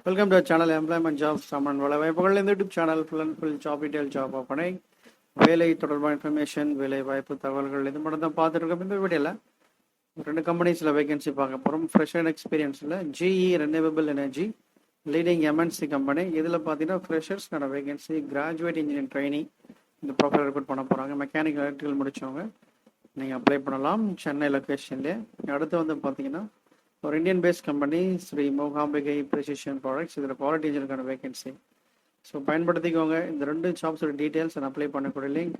Welcome to channel employment job சாமான் வாய்ப்புகள். இந்த YouTube channel full and full job detail job ஓப்பனை வேலை தொடர்பான இன்ஃபர்மேஷன், வேலை வாய்ப்பு தகவல்கள் இது மட்டும் தான் பார்த்துருக்கோம். இந்த வீடியோவில் 2 கம்பெனிஸில் வேகன்சி பார்க்க போகிறோம். ஃப்ரெஷ் அண்ட் எக்ஸ்பீரியன்ஸில் GE renewable energy leading MNC company. இதில் பார்த்தீங்கன்னா ஃப்ரெஷர்ஸ்க்கான வேகன்சி, கிராஜுவேட் இன்ஜினியரிங் ட்ரைனிங் இந்த ப்ரொஃபைல் ரெக்ரூட் பண்ண போகிறாங்க. மெக்கானிக்கல் எலக்ட்ரிக்கல் முடித்தவங்க நீங்கள் அப்ளை பண்ணலாம் சென்னை லொக்கேஷன்லேயே. அடுத்து வந்து பார்த்தீங்கன்னா ஒரு Indian based company Shri Mookambika precision products. இதில் குவாலிட்டி இன்ஜினியருக்கான வேகன்சி. ஸோ பயன்படுத்திக்கோங்க. இந்த 2 ஜாப்ஸோட டீட்டெயில்ஸ் அண்ட் அப்ளை பண்ணக்கூடிய லிங்க்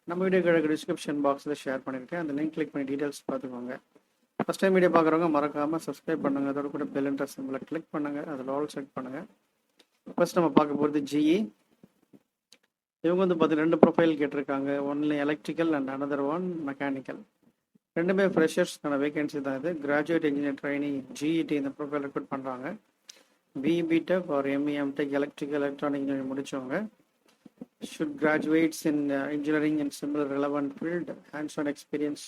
நம்ம வீடியோ கிழக்கு டிஸ்கிரிப்ஷன் பாக்ஸில் ஷேர் பண்ணியிருக்கேன். அந்த லிங்க் கிளிக் பண்ணி டீட்டெயில்ஸ் பார்த்துக்கோங்க. ஃபஸ்ட் டைம் வீடியோ பார்க்குறவங்க மறக்காமல் சப்ஸ்கிரைப் பண்ணுங்கள். அதோட கூட பெல் என்ற சிம்பிளை கிளிக் பண்ணுங்கள். அதில் ஆல் செலக்ட் பண்ணுங்கள். ஃபர்ஸ்ட் நம்ம பார்க்க போகிறது ஜிஇ. இவங்க வந்து பார்த்தீங்கன்னா 2 ப்ரொஃபைல் கேட்டிருக்காங்க. Only electrical and another one mechanical. ரெண்டுமே ஃப்ரெஷர்ஸ்க்கான வேகன்சி தான். இது கிராஜுவேட் இன்ஜினியர் ட்ரைனிங் ஜிஇடி இந்த ப்ரொஃபைல் ரெக்ரூட் பண்ணுறாங்க. பிடெக் ஒரு எம்இஎம்டெக் எலக்ட்ரிக்கல் எலக்ட்ரானிக் இன்ஜினியரிங் முடிச்சவங்க. Should graduates in engineering and similar relevant field, hands on experience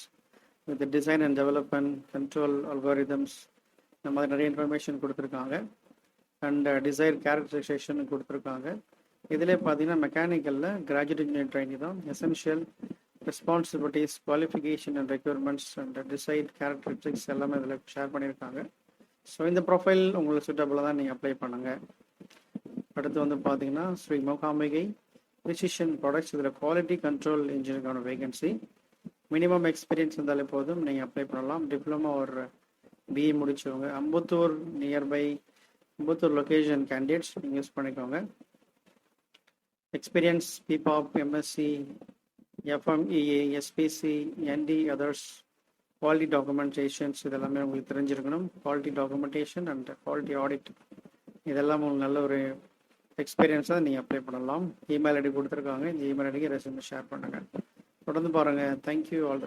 with design and development, control algorithms, இந்த மாதிரி நிறைய இன்ஃபர்மேஷன் கொடுத்துருக்காங்க. அண்ட் டிசைர் கேரக்டரைசேஷன் கொடுத்துருக்காங்க. இதிலே பார்த்தீங்கன்னா மெக்கானிக்கலில் கிராஜுவேட் இன்ஜினியர் ட்ரைனிங் தான். Essential responsibilities, qualification and requirements and decide characteristics எல்லாமே இதில் ஷேர் பண்ணியிருக்காங்க. ஸோ இந்த ப்ரொஃபைல் உங்களுக்கு சூட்டபிளாக தான் நீங்கள் அப்ளை பண்ணுங்கள். அடுத்து வந்து பார்த்தீங்கன்னா ஸ்ரீ மூகாம்பிகை ப்ரிசிஷன் ப்ராடக்ட்ஸ். இதில் குவாலிட்டி கண்ட்ரோல் இன்ஜினியருக்கான வேகன்சி. மினிமம் எக்ஸ்பீரியன்ஸ் இருந்தாலே போதும், நீங்கள் அப்ளை பண்ணலாம். டிப்ளமா ஒரு பிஇ முடிச்சவங்க. Ambattur nearby Ambattur location candidates நீங்கள் யூஸ் பண்ணிக்கோங்க. Experience PPAP, MSC, FMEA, SPC, NT, others, quality documentations இதெல்லாமே உங்களுக்கு தெரிஞ்சிருக்கணும். Quality documentation and quality audit இதெல்லாம் உங்களுக்கு நல்ல ஒரு எக்ஸ்பீரியன்ஸாக நீங்கள் அப்ளை பண்ணலாம். இமெயில் ஐடி கொடுத்துருக்காங்க. இந்த இமெயில் ஐடிக்கு ரெஸ்யூமே ஷேர் பண்ணுங்கள். தொடர்ந்து பாருங்கள். தேங்க்யூ. All the